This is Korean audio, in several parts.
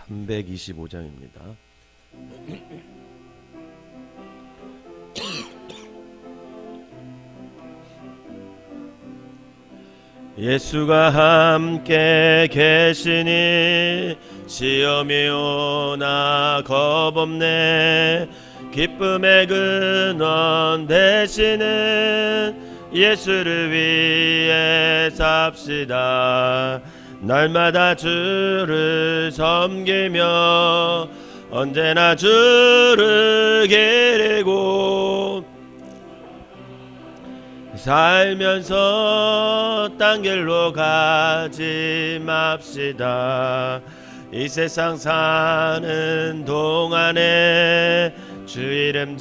325장입니다. 예수가 함께 계시니 시험이 오나 겁없네. 기쁨의 근원 되시는 예수를 위해 삽시다. 날마다 주를 섬기며 언제나 주를 기리고 살면서 딴 길로 가지 맙시다. 이 세상 사는 동안에 주 이름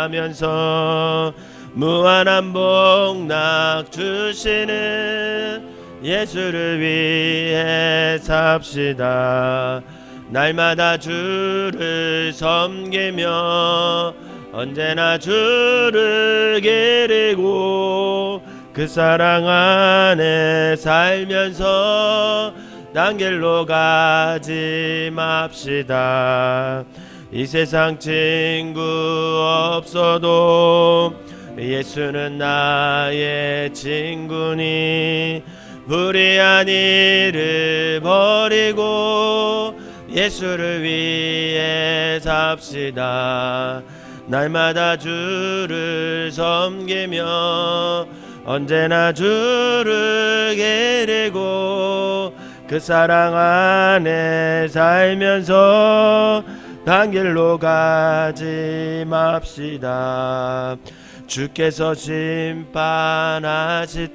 전파하면서 무한한 복락 주시는 예수를 위해 삽시다. 날마다 주를 섬기며 언제나 주를 기리고 그 사랑 안에 살면서 딴 길로 가지 맙시다. 이 세상 친구 없어도 예수는 나의 친구니 불의한 일을 버리고 예수를 위해 삽시다. 날마다 주를 섬기며 언제나 주를 기리고 그 사랑 안에 살면서 딴 길로 가지 맙시다. 주께서 심판하실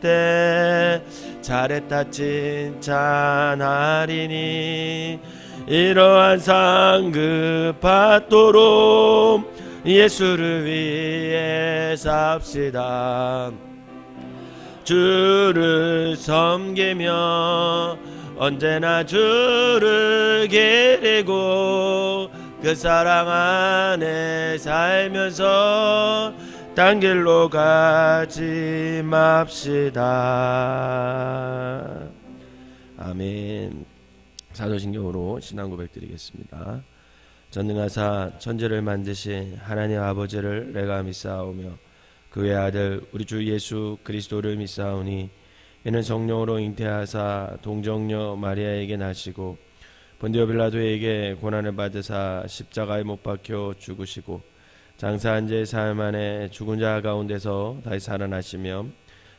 때 잘했다 칭찬하리니 이러한 상급 받도록 예수를 위해 삽시다. 주를 섬기며 언제나 주를 기리고 그 사랑 안에 살면서 딴 길로 가지 맙시다. 아멘. 사도신경으로 신앙 고백 드리겠습니다. 전능하사 천지를 만드신 하나님 아버지를 내가 믿사오며 그의 아들 우리 주 예수 그리스도를 믿사오니 이는 성령으로 잉태하사 동정녀 마리아에게 나시고 본디오 빌라도에게 고난을 받으사 십자가에 못 박혀 죽으시고 장사한 지 사흘 만에 죽은 자 가운데서 다시 살아나시며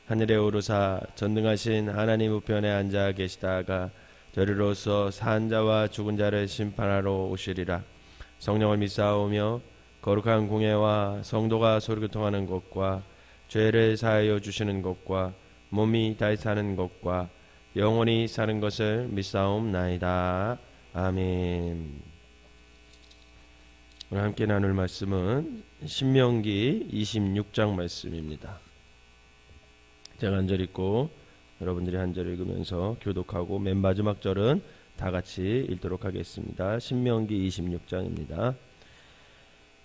하늘에 오르사 전능하신 하나님 우편에 앉아 계시다가 저리로서 산 자와 죽은 자를 심판하러 오시리라. 성령을 믿사오며 거룩한 공예와 성도가 소리교통하는 것과 죄를 사하여 주시는 것과 몸이 다시 사는 것과 영원히 사는 것을 믿사옵나이다. 아멘. 오늘 함께 나눌 말씀은 신명기 26장 말씀입니다. 제가 한 절 읽고 여러분들이 한 절 읽으면서 교독하고 맨 마지막 절은 다 같이 읽도록 하겠습니다. 신명기 26장입니다.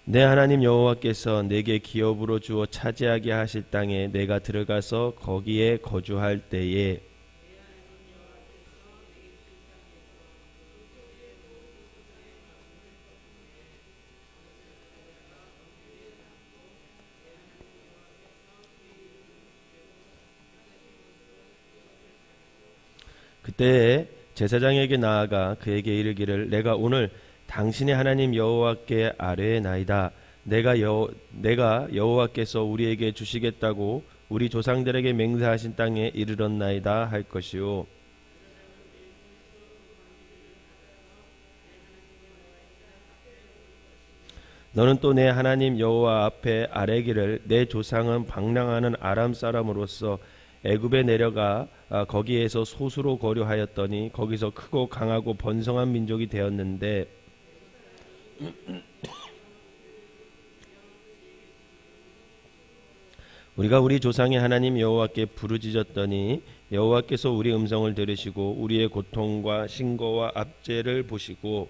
내 하나님 여호와께서 내게 기업으로 주어 차지하게 하실 땅에 내가 들어가서 거기에 거주할 때에 그때에 제사장에게 나아가 그에게 이르기를 내가 오늘 당신의 하나님 여호와께 아뢰나이다. 내가 여호와께서 우리에게 주시겠다고 우리 조상들에게 맹세하신 땅에 이르렀나이다 할 것이요. 너는 또 내 하나님 여호와 앞에 아뢰기를 내 조상은 방랑하는 아람 사람으로서 애굽에 내려가 거기에서 소수로 거류하였더니 거기서 크고 강하고 번성한 민족이 되었는데 우리가 우리 조상의 하나님 여호와께 부르짖었더니 여호와께서 우리 음성을 들으시고 우리의 고통과 신고와 압제를 보시고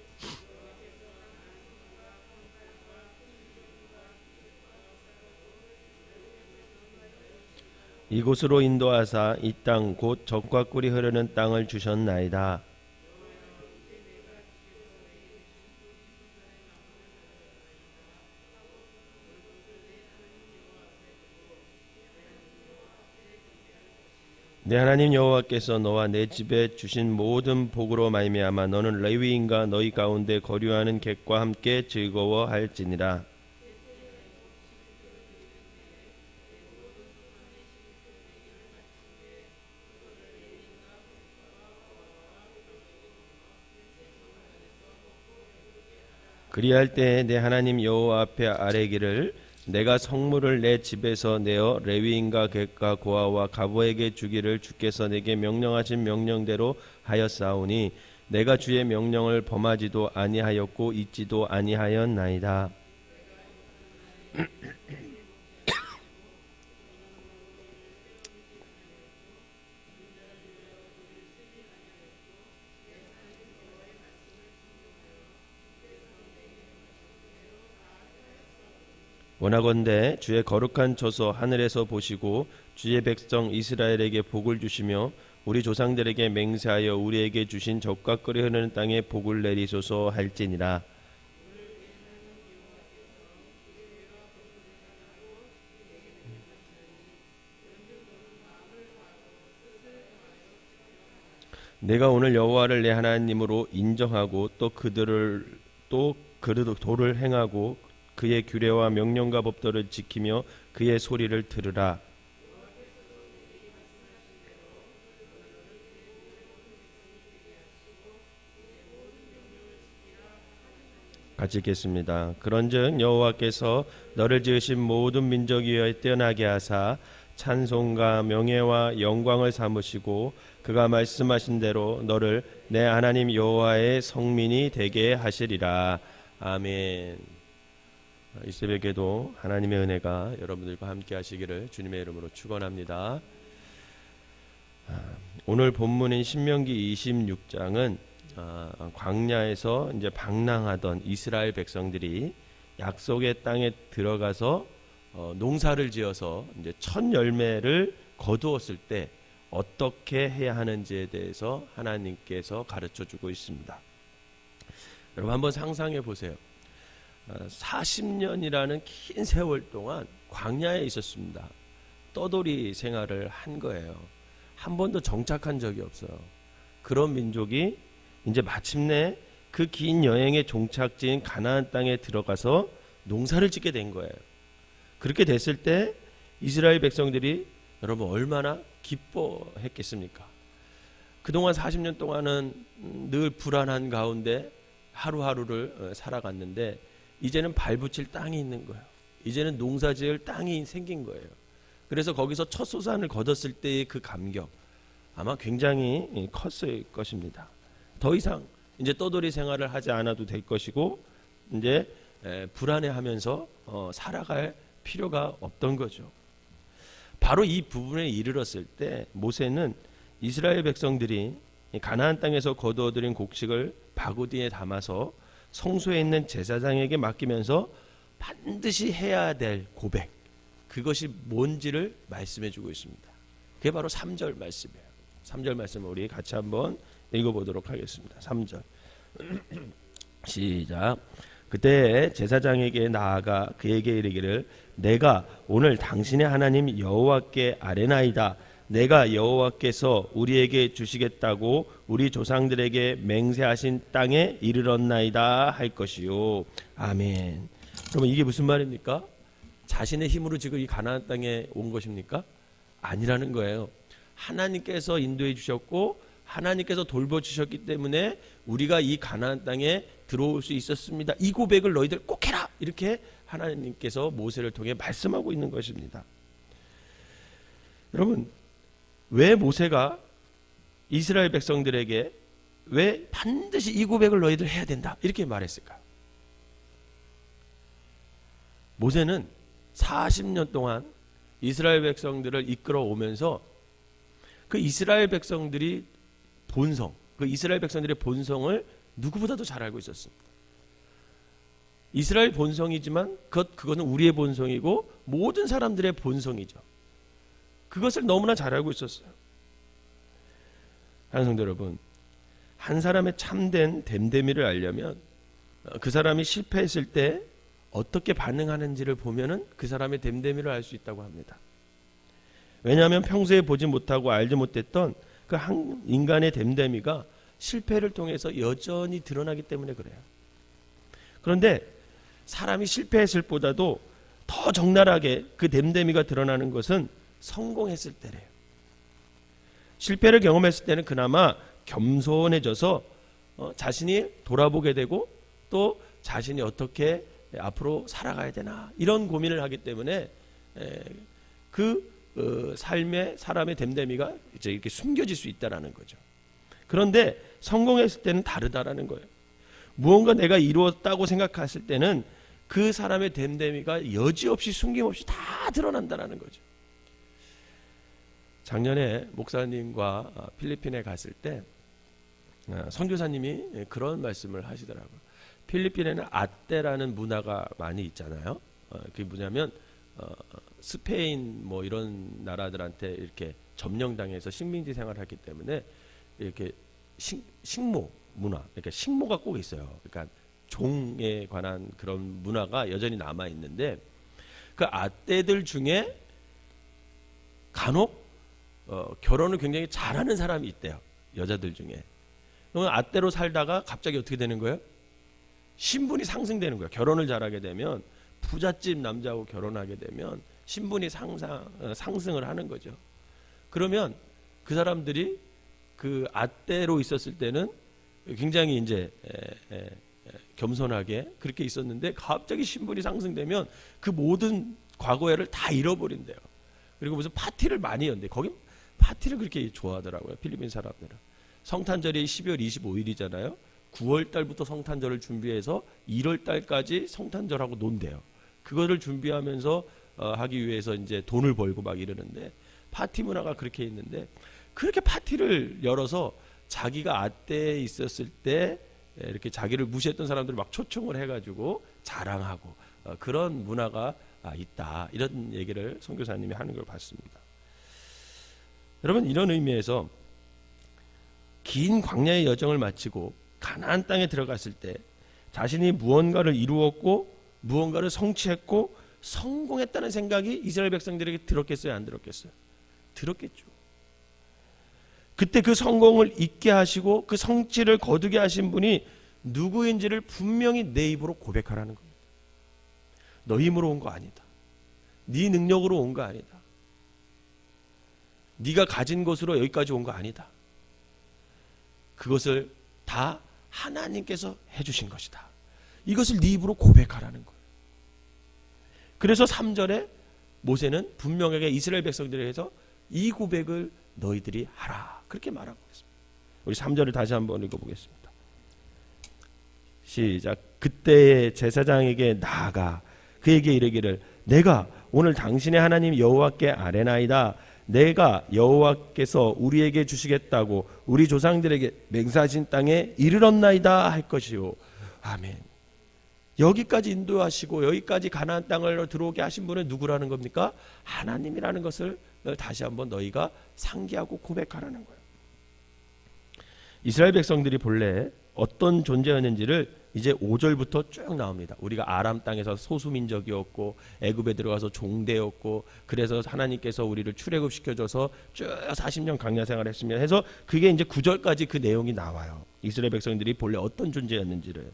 이곳으로 인도하사 이 땅 곧 젖과 꿀이 흐르는 땅을 주셨나이다. 내 하나님 여호와께서 너와 내 집에 주신 모든 복으로 말미암아 너는 레위인과 너희 가운데 거류하는 객과 함께 즐거워할지니라. 그리할 때에 내 하나님 여호와 앞에 아뢰기를 내가 성물을 내 집에서 내어 레위인과 객과 고아와 가부에게 주기를 주께서 내게 명령하신 명령대로 하였사오니 내가 주의 명령을 범하지도 아니하였고 잊지도 아니하였나이다. 원하건대 주의 거룩한 처소 하늘에서 보시고 주의 백성 이스라엘에게 복을 주시며 우리 조상들에게 맹세하여 우리에게 주신 젖과 끓여 흐르는 땅에 복을 내리소서 할지니라. 내가 오늘 여호와를 내 하나님으로 인정하고 또 그들을 도를 행하고 그의 규례와 명령과 법도를 지키며 그의 소리를 들으라. 같이 읽겠습니다. 그런즉 여호와께서 너를 지으신 모든 민족 위에 뛰어나게 하사 찬송과 명예와 영광을 삼으시고 그가 말씀하신 대로 너를 내 하나님 여호와의 성민이 되게 하시리라. 아멘. 이 새벽에도 하나님의 은혜가 여러분들과 함께 하시기를 주님의 이름으로 축원합니다. 오늘 본문인 신명기 26장은 광야에서 이제 방랑하던 이스라엘 백성들이 약속의 땅에 들어가서 농사를 지어서 이제 첫 열매를 거두었을 때 어떻게 해야 하는지에 대해서 하나님께서 가르쳐 주고 있습니다. 여러분 한번 상상해 보세요. 40년이라는 긴 세월 동안 광야에 있었습니다. 떠돌이 생활을 한 거예요. 한 번도 정착한 적이 없어요. 그런 민족이 이제 마침내 그 긴 여행의 종착지인 가나안 땅에 들어가서 농사를 짓게 된 거예요. 그렇게 됐을 때 이스라엘 백성들이 여러분 얼마나 기뻐했겠습니까? 그동안 40년 동안은 늘 불안한 가운데 하루하루를 살아갔는데 이제는 발붙일 땅이 있는 거예요. 이제는 농사지을 땅이 생긴 거예요. 그래서 거기서 첫 소산을 거뒀을 때의 그 감격 아마 굉장히 컸을 것입니다. 더 이상 이제 떠돌이 생활을 하지 않아도 될 것이고 이제 불안해하면서 살아갈 필요가 없던 거죠. 바로 이 부분에 이르렀을 때 모세는 이스라엘 백성들이 가나안 땅에서 거두어들인 곡식을 바구니에 담아서 성소에 있는 제사장에게 맡기면서 반드시 해야 될 고백, 그것이 뭔지를 말씀해 주고 있습니다. 그게 바로 3절 말씀이에요. 3절 말씀을 우리 같이 한번 읽어보도록 하겠습니다. 3절 시작. 그때 제사장에게 나아가 그에게 이르기를 내가 오늘 당신의 하나님 여호와께 아뢰나이다. 내가 여호와께서 우리에게 주시겠다고 우리 조상들에게 맹세하신 땅에 이르렀나이다 할 것이요. 아멘. 그러면 이게 무슨 말입니까? 자신의 힘으로 지금 이 가나안 땅에 온 것입니까? 아니라는 거예요. 하나님께서 인도해 주셨고 하나님께서 돌보주셨기 때문에 우리가 이 가나안 땅에 들어올 수 있었습니다. 이 고백을 너희들 꼭 해라. 이렇게 하나님께서 모세를 통해 말씀하고 있는 것입니다. 여러분, 왜 모세가 이스라엘 백성들에게 왜 반드시 이 고백을 너희들 해야 된다 이렇게 말했을까요? 모세는 40년 동안 이스라엘 백성들을 이끌어 오면서 그 이스라엘 백성들이 그 이스라엘 백성들의 본성을 누구보다도 잘 알고 있었습니다. 이스라엘 본성이지만 그것은 우리의 본성이고 모든 사람들의 본성이죠. 그것을 너무나 잘 알고 있었어요. 성도 여러분, 한 사람의 참된 됨됨이를 알려면 그 사람이 실패했을 때 어떻게 반응하는지를 보면은 그 사람의 됨됨이를 알 수 있다고 합니다. 왜냐하면 평소에 보지 못하고 알지 못했던 그 한 인간의 됨됨이가 실패를 통해서 여전히 드러나기 때문에 그래요. 그런데 사람이 실패했을 보다도 더 적나라하게 그 됨됨이가 드러나는 것은 성공했을 때래요. 실패를 경험했을 때는 그나마 겸손해져서 자신이 돌아보게 되고 또 자신이 어떻게 앞으로 살아가야 되나 이런 고민을 하기 때문에 삶의 사람의 됨됨이가 이제 이렇게 숨겨질 수 있다라는 거죠. 그런데 성공했을 때는 다르다라는 거예요. 무언가 내가 이루었다고 생각했을 때는 그 사람의 됨됨이가 여지없이 숨김없이 다 드러난다라는 거죠. 작년에 목사님과 필리핀에 갔을 때 선교사님이 그런 말씀을 하시더라고요. 필리핀에는 아떼라는 문화가 많이 있잖아요. 그게 뭐냐면 스페인 뭐 이런 나라들한테 이렇게 점령당해서 식민지 생활을 했기 때문에 이렇게 식모 문화, 그러니까 식모가 꼭 있어요. 그러니까 종에 관한 그런 문화가 여전히 남아 있는데 그 아떼들 중에 간혹 결혼을 굉장히 잘하는 사람이 있대요. 여자들 중에. 그러면 아떼로 살다가 갑자기 어떻게 되는 거예요? 신분이 상승되는 거예요. 결혼을 잘하게 되면 부잣집 남자하고 결혼하게 되면 신분이 상승을 하는 거죠. 그러면 그 사람들이 그 아떼로 있었을 때는 굉장히 이제 겸손하게 그렇게 있었는데 갑자기 신분이 상승되면 그 모든 과거회를 다 잃어버린대요. 그리고 무슨 파티를 많이 연대. 거기 파티를 그렇게 좋아하더라고요. 필리핀 사람들은. 성탄절이 12월 25일이잖아요. 9월 달부터 성탄절을 준비해서 1월 달까지 성탄절하고 논대요. 그거를 준비하면서 하기 위해서 이제 돈을 벌고 막 이러는데 파티 문화가 그렇게 있는데 그렇게 파티를 열어서 자기가 아떼에 있었을 때 이렇게 자기를 무시했던 사람들을 막 초청을 해가지고 자랑하고 그런 문화가 있다. 이런 얘기를 선교사님이 하는 걸 봤습니다. 여러분 이런 의미에서 긴 광야의 여정을 마치고 가나안 땅에 들어갔을 때 자신이 무언가를 이루었고 무언가를 성취했고 성공했다는 생각이 이스라엘 백성들에게 들었겠어요? 안 들었겠어요? 들었겠죠. 그때 그 성공을 잊게 하시고 그 성취를 거두게 하신 분이 누구인지를 분명히 내 입으로 고백하라는 겁니다. 너 힘으로 온 거 아니다. 네 능력으로 온 거 아니다. 네가 가진 것으로 여기까지 온 거 아니다. 그것을 다 하나님께서 해주신 것이다. 이것을 네 입으로 고백하라는 거예요. 그래서 3절에 모세는 분명하게 이스라엘 백성들에게서 이 고백을 너희들이 하라. 그렇게 말하고 있습니다. 우리 3절을 다시 한번 읽어보겠습니다. 시작. 그때의 제사장에게 나아가 그에게 이르기를 내가 오늘 당신의 하나님 여호와께 아뢰나이다. 내가 여호와께서 우리에게 주시겠다고 우리 조상들에게 맹세하신 땅에 이르렀나이다 할 것이요. 아멘. 여기까지 인도하시고 여기까지 가나안 땅을 들어오게 하신 분은 누구라는 겁니까? 하나님이라는 것을 다시 한번 너희가 상기하고 고백하라는 거예요. 이스라엘 백성들이 본래 어떤 존재였는지를 이제 5절부터 쭉 나옵니다. 우리가 아람 땅에서 소수민족이었고 애굽에 들어가서 종되었고 그래서 하나님께서 우리를 출애굽시켜줘서 쭉 40년 광야 생활을 했으며 해서 그게 이제 9절까지 그 내용이 나와요. 이스라엘 백성들이 본래 어떤 존재였는지를.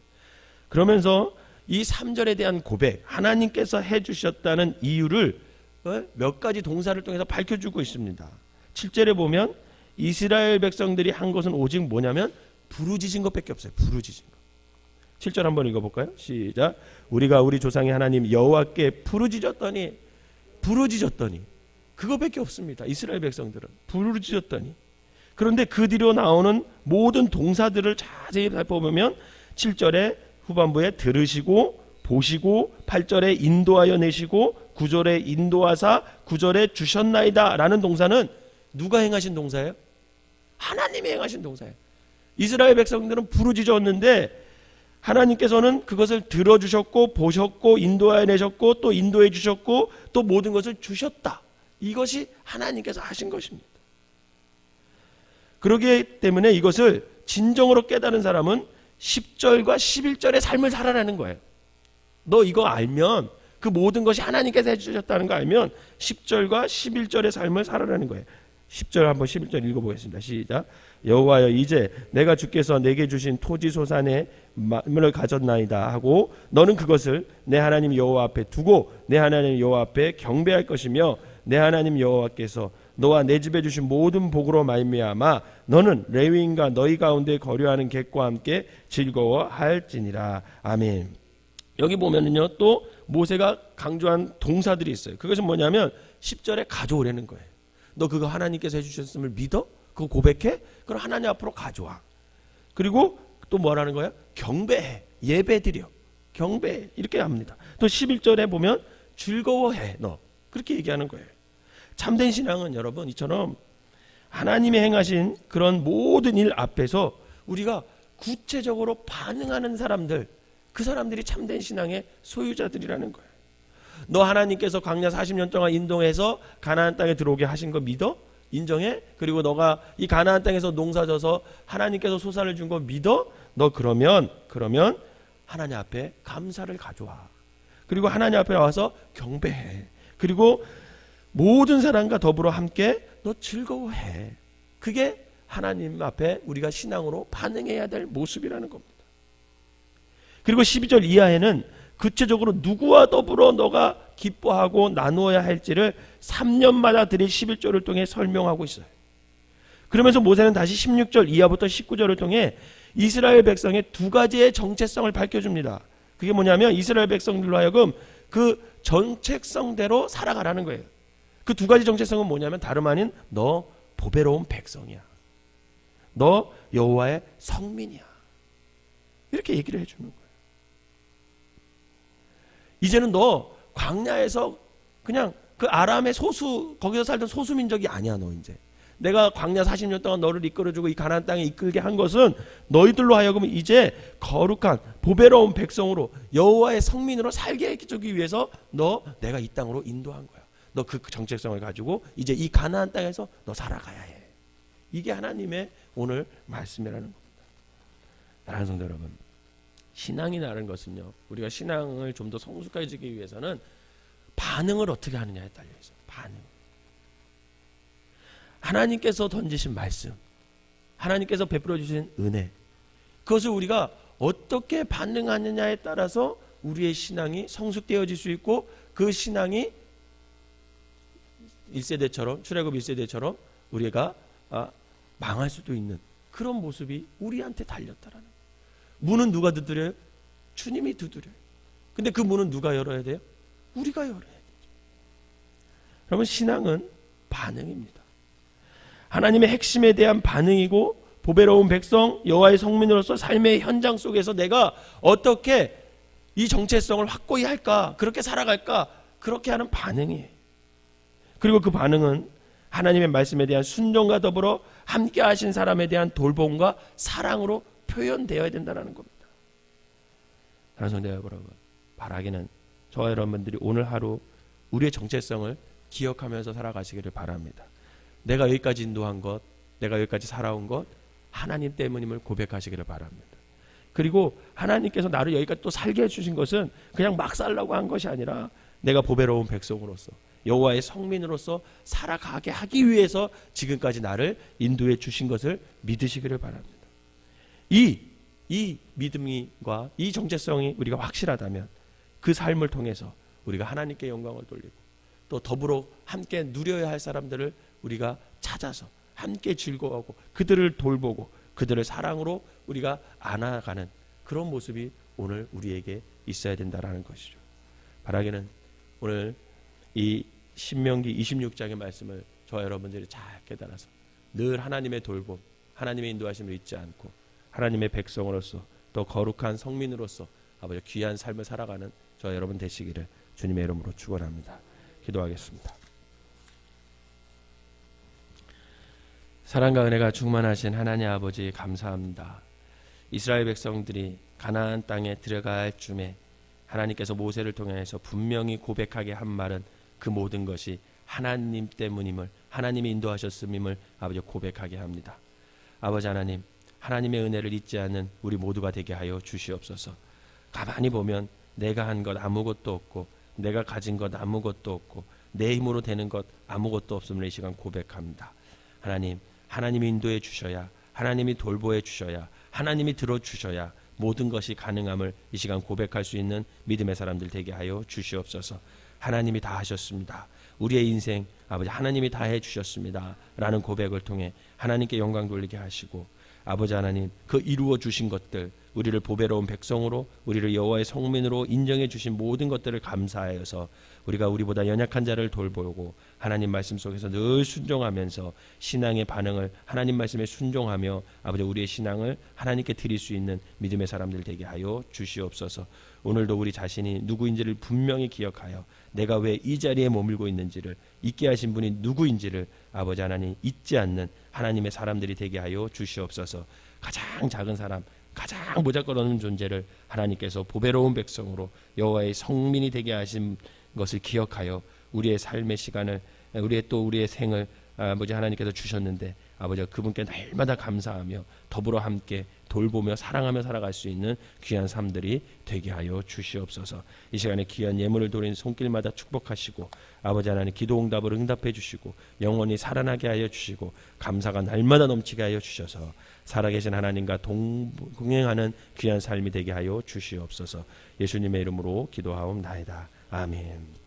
그러면서 이 3절에 대한 고백, 하나님께서 해주셨다는 이유를 몇 가지 동사를 통해서 밝혀주고 있습니다. 7절에 보면 이스라엘 백성들이 한 것은 오직 뭐냐면 부르짖은 것밖에 없어요. 부르짖은 것. 7절 한번 읽어볼까요? 시작. 우리가 우리 조상의 하나님 여호와께 부르짖었더니 그것밖에 없습니다. 이스라엘 백성들은 부르짖었더니. 그런데 그 뒤로 나오는 모든 동사들을 자세히 살펴보면 7절에 후반부에 들으시고 보시고 8절에 인도하여 내시고 9절에 인도하사 9절에 주셨나이다 라는 동사는 누가 행하신 동사예요? 하나님이 행하신 동사예요. 이스라엘 백성들은 부르짖었는데 하나님께서는 그것을 들어주셨고 보셨고 인도하여 내셨고 또 인도해 주셨고 또 모든 것을 주셨다. 이것이 하나님께서 하신 것입니다. 그러기 때문에 이것을 진정으로 깨달은 사람은 10절과 11절의 삶을 살아라는 거예요. 너 이거 알면 그 모든 것이 하나님께서 해주셨다는 거 알면 10절과 11절의 삶을 살아라는 거예요. 10절 한번 11절 읽어보겠습니다. 시작. 여호와여 이제 내가 주께서 내게 주신 토지 소산의 만물을 가졌나이다 하고 너는 그것을 내 하나님 여호와 앞에 두고 내 하나님 여호와 앞에 경배할 것이며 내 하나님 여호와께서 너와 내 집에 주신 모든 복으로 말미암아 너는 레위인과 너희 가운데 거류하는 객과 함께 즐거워할지니라. 아멘. 여기 보면은요 또 모세가 강조한 동사들이 있어요. 그것은 뭐냐면 10절에 가져오라는 거예요. 너 그거 하나님께서 해주셨음을 믿어? 그거 고백해? 그럼 하나님 앞으로 가져와. 그리고 또 뭐라는 거야? 경배해. 예배드려. 경배해. 이렇게 합니다. 또 11절에 보면 즐거워해. 너. 그렇게 얘기하는 거예요. 참된 신앙은 여러분 이처럼 하나님이 행하신 그런 모든 일 앞에서 우리가 구체적으로 반응하는 사람들, 그 사람들이 참된 신앙의 소유자들이라는 거예요. 너 하나님께서 광야 40년 동안 인도해서 가나안 땅에 들어오게 하신 거 믿어? 인정해? 그리고 너가 이 가나안 땅에서 농사져서 하나님께서 소산을 준 거 믿어? 너 그러면 하나님 앞에 감사를 가져와. 그리고 하나님 앞에 와서 경배해. 그리고 모든 사람과 더불어 함께 너 즐거워해. 그게 하나님 앞에 우리가 신앙으로 반응해야 될 모습이라는 겁니다. 그리고 12절 이하에는 구체적으로 누구와 더불어 너가 기뻐하고 나누어야 할지를 3년마다 드린 11절을 통해 설명하고 있어요. 그러면서 모세는 다시 16절 이하부터 19절을 통해 이스라엘 백성의 두 가지의 정체성을 밝혀줍니다. 그게 뭐냐면 이스라엘 백성들로 하여금 그 정체성대로 살아가라는 거예요. 그 두 가지 정체성은 뭐냐면 다름 아닌 너 보배로운 백성이야. 너 여호와의 성민이야. 이렇게 얘기를 해주는 거예요. 이제는 너 광야에서 그냥 그 아람의 거기서 살던 소수민족이 아니야. 너 이제 내가 광야 40년 동안 너를 이끌어주고 이 가나안 땅에 이끌게 한 것은 너희들로 하여금 이제 거룩한 보배로운 백성으로 여호와의 성민으로 살게 해주기 위해서 내가 이 땅으로 인도한 거야. 너 그 정체성을 가지고 이제 이 가나안 땅에서 너 살아가야 해. 이게 하나님의 오늘 말씀이라는 겁니다. 사랑하는 성도 여러분, 신앙이라는 것은요, 우리가 신앙을 좀 더 성숙해지기 위해서는 반응을 어떻게 하느냐에 달려 있어요. 반응. 하나님께서 던지신 말씀, 하나님께서 베풀어 주신 은혜, 그것을 우리가 어떻게 반응하느냐에 따라서 우리의 신앙이 성숙되어질 수 있고 그 신앙이 1세대처럼 출애굽 1세대처럼 우리가 망할 수도 있는 그런 모습이 우리한테 달렸다라는 거예요. 문은 누가 두드려요? 주님이 두드려요. 근데 그 문은 누가 열어야 돼요? 우리가 열어야 되죠. 여러분, 신앙은 반응입니다. 하나님의 핵심에 대한 반응이고 보배로운 백성 여호와의 성민으로서 삶의 현장 속에서 내가 어떻게 이 정체성을 확고히 할까, 그렇게 살아갈까, 그렇게 하는 반응이에요. 그리고 그 반응은 하나님의 말씀에 대한 순종과 더불어 함께 하신 사람에 대한 돌봄과 사랑으로 표현되어야 된다는 겁니다. 사랑하는 성도 여러분, 바라기는 저와 여러분들이 오늘 하루 우리의 정체성을 기억하면서 살아가시기를 바랍니다. 내가 여기까지 인도한 것, 내가 여기까지 살아온 것 하나님 때문임을 고백하시기를 바랍니다. 그리고 하나님께서 나를 여기까지 또 살게 해주신 것은 그냥 막 살라고 한 것이 아니라 내가 보배로운 백성으로서 여호와의 성민으로서 살아가게 하기 위해서 지금까지 나를 인도해 주신 것을 믿으시기를 바랍니다. 이 믿음과 이 정체성이 우리가 확실하다면 그 삶을 통해서 우리가 하나님께 영광을 돌리고 또 더불어 함께 누려야 할 사람들을 우리가 찾아서 함께 즐거워하고 그들을 돌보고 그들을 사랑으로 우리가 안아가는 그런 모습이 오늘 우리에게 있어야 된다는 것이죠. 바라기는 오늘 이 신명기 26장의 말씀을 저와 여러분들이 잘 깨달아서 늘 하나님의 돌봄, 하나님의 인도하심을 잊지 않고 하나님의 백성으로서 또 거룩한 성민으로서 아버지 귀한 삶을 살아가는 저와 여러분 되시기를 주님의 이름으로 축원합니다. 기도하겠습니다. 사랑과 은혜가 충만하신 하나님 아버지 감사합니다. 이스라엘 백성들이 가나안 땅에 들어갈 쯤에 하나님께서 모세를 통해서 분명히 고백하게 한 말은 그 모든 것이 하나님 때문임을, 하나님이 인도하셨음임을 아버지 고백하게 합니다. 아버지 하나님, 하나님의 은혜를 잊지 않는 우리 모두가 되게 하여 주시옵소서. 가만히 보면 내가 한 것 아무것도 없고 내가 가진 것 아무것도 없고 내 힘으로 되는 것 아무것도 없음을 이 시간 고백합니다. 하나님, 하나님이 인도해 주셔야, 하나님이 돌보해 주셔야, 하나님이 들어주셔야 모든 것이 가능함을 이 시간 고백할 수 있는 믿음의 사람들 되게 하여 주시옵소서. 하나님이 다 하셨습니다. 우리의 인생 아버지 하나님이 다 해주셨습니다 라는 고백을 통해 하나님께 영광 돌리게 하시고, 아버지 하나님 그 이루어 주신 것들, 우리를 보배로운 백성으로, 우리를 여호와의 성민으로 인정해 주신 모든 것들을 감사하여서 우리가 우리보다 연약한 자를 돌보고 하나님 말씀 속에서 늘 순종하면서 신앙의 반응을 하나님 말씀에 순종하며 아버지 우리의 신앙을 하나님께 드릴 수 있는 믿음의 사람들 되게 하여 주시옵소서. 오늘도 우리 자신이 누구인지를 분명히 기억하여 내가 왜 이 자리에 머물고 있는지를, 있게 하신 분이 누구인지를 아버지 하나님 잊지 않는 하나님의 사람들이 되게 하여 주시옵소서. 가장 작은 사람, 가장 보잘것없는 존재를 하나님께서 보배로운 백성으로 여호와의 성민이 되게 하신 것을 기억하여 우리의 삶의 시간을, 우리의 생을 아버지 하나님께서 주셨는데 아버지 그분께 날마다 감사하며 더불어 함께 돌보며 사랑하며 살아갈 수 있는 귀한 삶들이 되게 하여 주시옵소서. 이 시간에 귀한 예물을 드린 손길마다 축복하시고 아버지 하나님 기도 응답을 응답해 주시고 영원히 살아나게 하여 주시고 감사가 날마다 넘치게 하여 주셔서 살아계신 하나님과 동행하는 귀한 삶이 되게 하여 주시옵소서. 예수님의 이름으로 기도하옵나이다. 아멘.